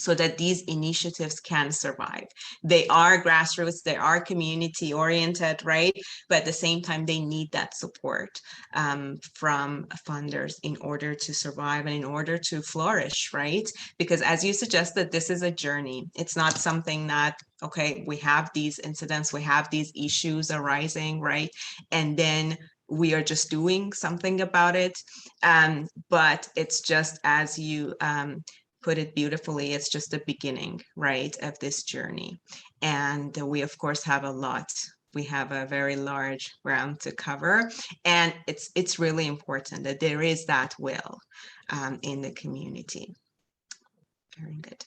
so that these initiatives can survive. They are grassroots, they are community oriented, right? But at the same time, they need that support from funders in order to survive and in order to flourish, right? Because as you suggested, this is a journey. It's not something that, okay, we have these incidents, we have these issues arising, right? And then we are just doing something about it. But it's just, as you put it beautifully, it's just the beginning, right, of this journey. And we, of course, have a lot. We have a very large ground to cover. And it's really important that there is that will in the community. Very good.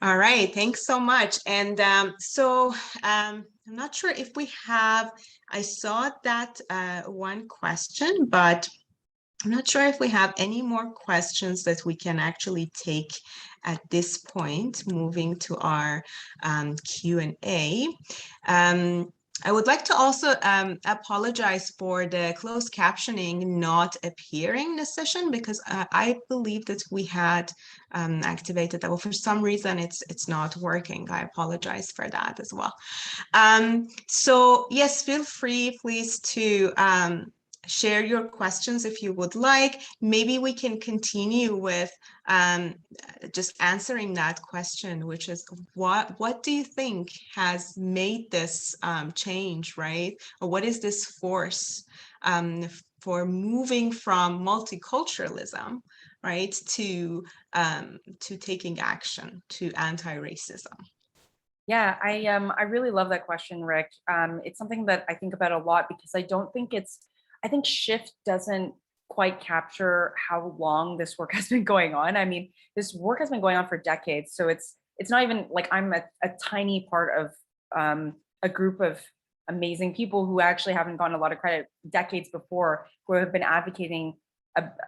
All right, thanks so much. And I'm not sure if we have, I saw that one question, but I'm not sure if we have any more questions that we can actually take at this point, moving to our Q&A. I would like to also apologize for the closed captioning not appearing in the session, because I believe that we had activated that. Well, for some reason, it's not working. I apologize for that as well. So yes, feel free, please, to share your questions if you would like. Maybe we can continue with just answering that question, which is what do you think has made this change, right? Or what is this force for moving from multiculturalism, right, to taking action, to anti-racism? Yeah, I really love that question, Rick. It's something that I think about a lot, because I don't think I think shift doesn't quite capture how long this work has been going on. I mean, this work has been going on for decades. So it's not even like I'm a tiny part of a group of amazing people who actually haven't gotten a lot of credit decades before, who have been advocating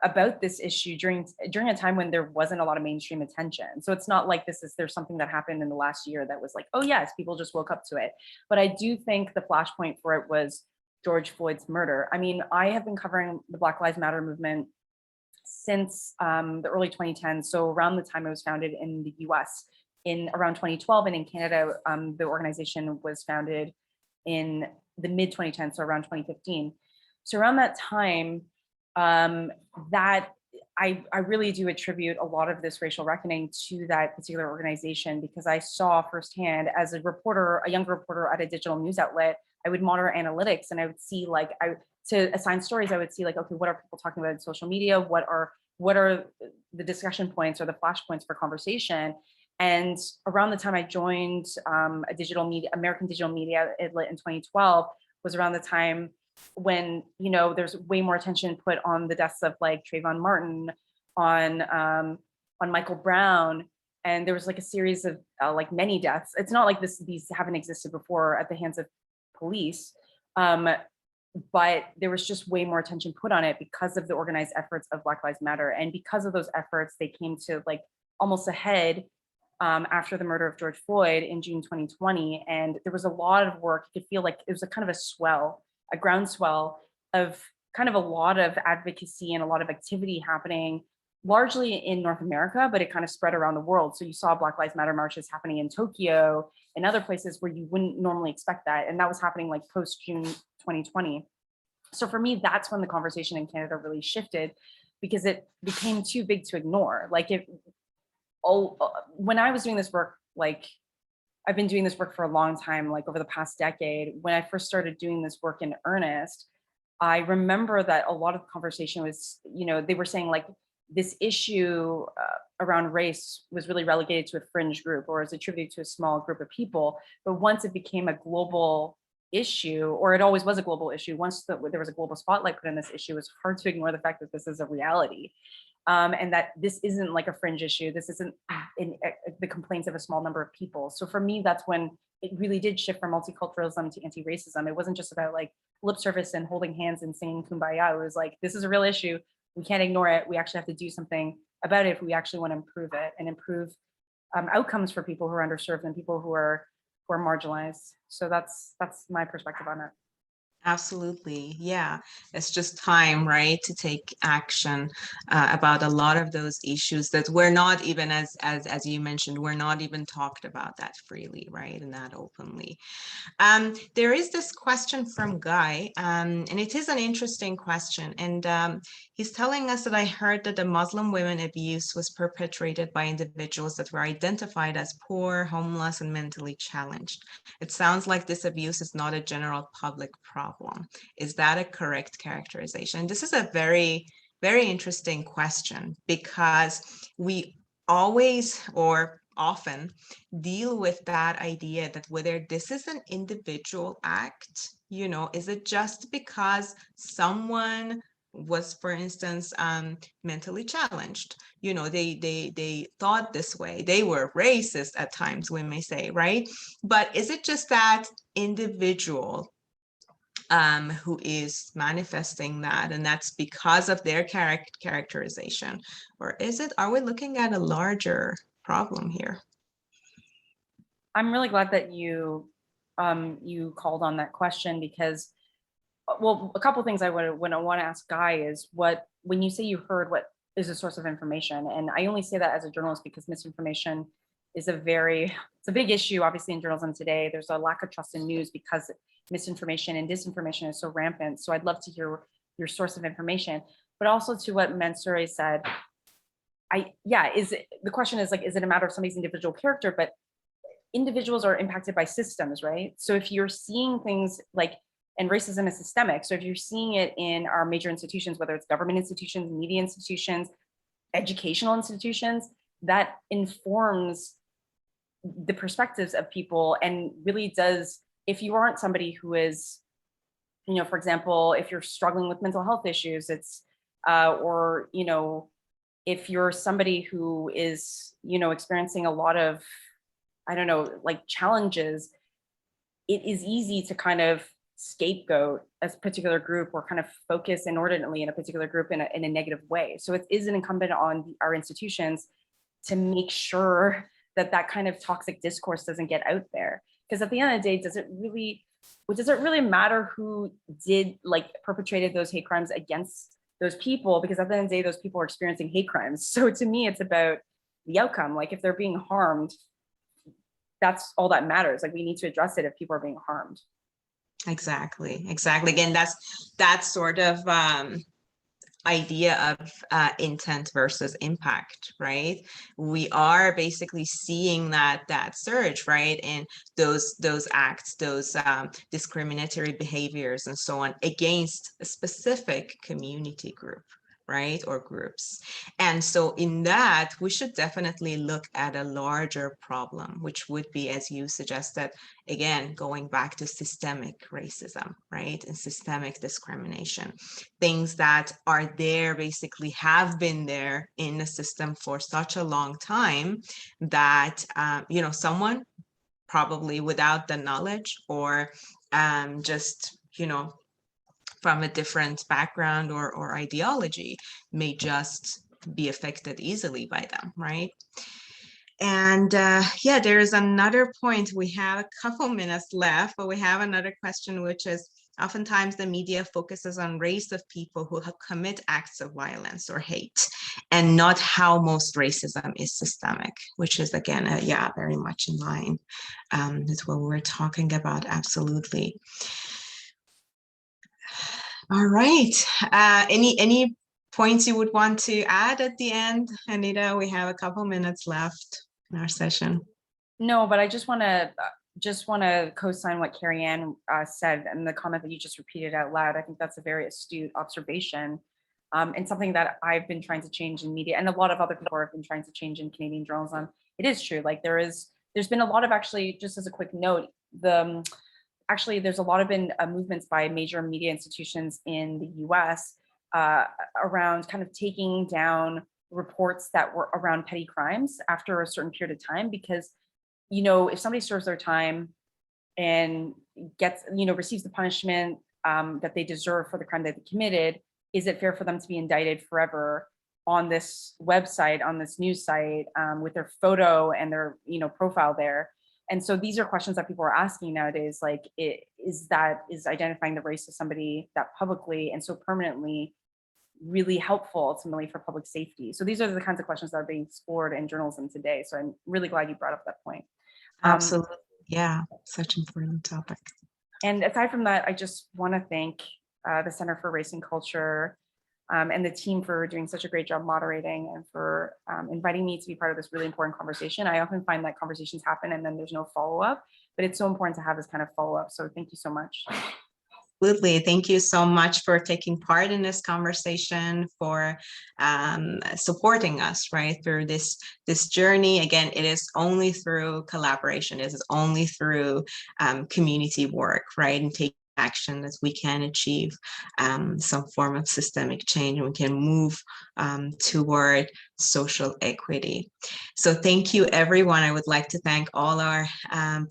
about this issue during a time when there wasn't a lot of mainstream attention. So it's not like there's something that happened in the last year that was like, oh yes, people just woke up to it. But I do think the flashpoint for it was George Floyd's murder. I mean, I have been covering the Black Lives Matter movement since the early 2010s. So around the time it was founded in the US in around 2012, and in Canada, the organization was founded in the mid 2010s, so around 2015. So around that time, that I really do attribute a lot of this racial reckoning to that particular organization, because I saw firsthand as a reporter, a younger reporter at a digital news outlet, I would monitor analytics, and I would see to assign stories, I would see okay, what are people talking about in social media? What are the discussion points or the flashpoints for conversation? And around the time I joined American digital media outlet in 2012 was around the time when, there's way more attention put on the deaths of Trayvon Martin, on Michael Brown. And there was a series of many deaths. It's not like these haven't existed before at the hands of police. But there was just way more attention put on it because of the organized efforts of Black Lives Matter. And because of those efforts, they came to almost ahead after the murder of George Floyd in June 2020. And there was a lot of work. You could feel like it was a kind of a groundswell of kind of a lot of advocacy and a lot of activity happening, largely in North America, but it kind of spread around the world. So you saw Black Lives Matter marches happening in Tokyo and other places where you wouldn't normally expect that. And that was happening post June 2020. So for me, that's when the conversation in Canada really shifted, because it became too big to ignore. When I was doing this work, I've been doing this work for a long time, over the past decade. When I first started doing this work in earnest, I remember that a lot of the conversation was, they were saying this issue around race was really relegated to a fringe group or is attributed to a small group of people. But once it became a global issue, or it always was a global issue, once there was a global spotlight put on this issue, it was hard to ignore the fact that this is a reality. And that this isn't a fringe issue. This isn't the complaints of a small number of people. So for me, that's when it really did shift from multiculturalism to anti-racism. It wasn't just about lip service and holding hands and singing Kumbaya. It was this is a real issue. We can't ignore it. We actually have to do something about it if we actually want to improve it and improve outcomes for people who are underserved and people who are marginalized. So that's my perspective on it. Absolutely. Yeah. It's just time, right, to take action about a lot of those issues that we're not even, as you mentioned, we're not even talked about that freely, right, and that openly. There is this question from Guy, and it is an interesting question. And he's telling us that I heard that the Muslim women abuse was perpetrated by individuals that were identified as poor, homeless, and mentally challenged. It sounds like this abuse is not a general public problem. Is that a correct characterization? This is a very, very interesting question, because we always, or often, deal with that idea that whether this is an individual act, is it just because someone was, for instance, mentally challenged, they thought this way, they were racist at times, we may say, right? But is it just that individual who is manifesting that, and that's because of their characterization? Or are we looking at a larger problem here? I'm really glad that you called on that question, because, well, a couple of things I want to ask Guy is, when you say you heard, what is a source of information? And I only say that as a journalist because misinformation is it's a big issue, obviously, in journalism today. There's a lack of trust in news because misinformation and disinformation is so rampant. So I'd love to hear your source of information, but also to what Mansouri said. The question is, like, is it a matter of somebody's individual character? But individuals are impacted by systems, right? So if you're seeing things like, and racism is systemic. So if you're seeing it in our major institutions, whether it's government institutions, media institutions, educational institutions, that informs the perspectives of people, and really does, if you aren't somebody who is, for example, if you're struggling with mental health issues, it's, or, if you're somebody who is, experiencing a lot of, I don't know, like challenges, it is easy to kind of scapegoat a particular group, or kind of focus inordinately in a particular group in a negative way. So it is incumbent on our institutions to make sure that that kind of toxic discourse doesn't get out there. Because at the end of the day, does it really matter who perpetrated those hate crimes against those people? Because at the end of the day, those people are experiencing hate crimes. So to me, it's about the outcome. Like, if they're being harmed, that's all that matters. Like, we need to address it if people are being harmed. Exactly. Again, that sort of idea of intent versus impact, right? We are basically seeing that surge, right, in those acts, those discriminatory behaviors and so on against a specific community group, right, or groups. And so in that, we should definitely look at a larger problem, which would be, as you suggested, again, going back to systemic racism, right, and systemic discrimination. Things that are there, basically have been there in the system for such a long time that, someone probably without the knowledge, or just, from a different background or ideology, may just be affected easily by them, right? And there is another point. We have a couple minutes left, but we have another question, which is, oftentimes the media focuses on race of people who have commit acts of violence or hate, and not how most racism is systemic, which is, again, very much in line with what we're talking about. Absolutely. All right. Any points you would want to add at the end, Anita? We have a couple minutes left in our session. No, but I just want to co-sign what Carrie Ann said, and the comment that you just repeated out loud. I think that's a very astute observation, and something that I've been trying to change in media, and a lot of other people have been trying to change in Canadian journalism. It is true. Like, there's been a lot of, actually, just as a quick note, there's a lot of movements by major media institutions in the US around kind of taking down reports that were around petty crimes after a certain period of time. Because, if somebody serves their time and gets, receives the punishment that they deserve for the crime that they committed, is it fair for them to be indicted forever on this website, on this news site, with their photo and their, profile there? And so these are questions that people are asking nowadays. Like, is identifying the race of somebody that publicly and so permanently really helpful ultimately for public safety? So these are the kinds of questions that are being explored in journalism today. So I'm really glad you brought up that point. Absolutely. Yeah, such an important topic. And aside from that, I just want to thank the Center for Race and Culture and the team for doing such a great job moderating and for inviting me to be part of this really important conversation. I often find that conversations happen and then there's no follow-up, but it's so important to have this kind of follow-up. So thank you so much. Absolutely. Thank you so much for taking part in this conversation, for supporting us right through this journey. Again, it is only through collaboration. It is only through community work, right, and taking action that we can achieve some form of systemic change, and we can move toward social equity. So thank you, everyone. I would like to thank all our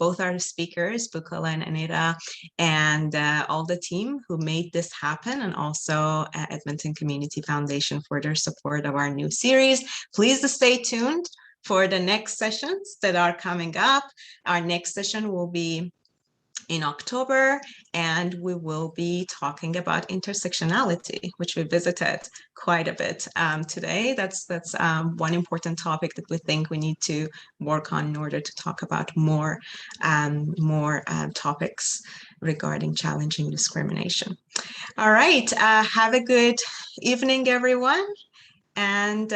both our speakers, Bukola and Anita, and all the team who made this happen, and also Edmonton Community Foundation for their support of our new series. Please stay tuned for the next sessions that are coming up. Our next session will be in October, and we will be talking about intersectionality, which we visited quite a bit today. That's one important topic that we think we need to work on in order to talk about more topics regarding challenging discrimination. All right, have a good evening, everyone, and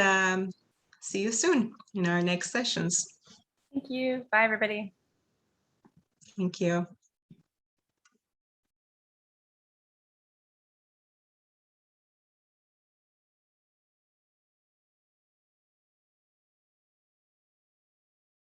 see you soon in our next sessions. Thank you. Bye, everybody. Thank you.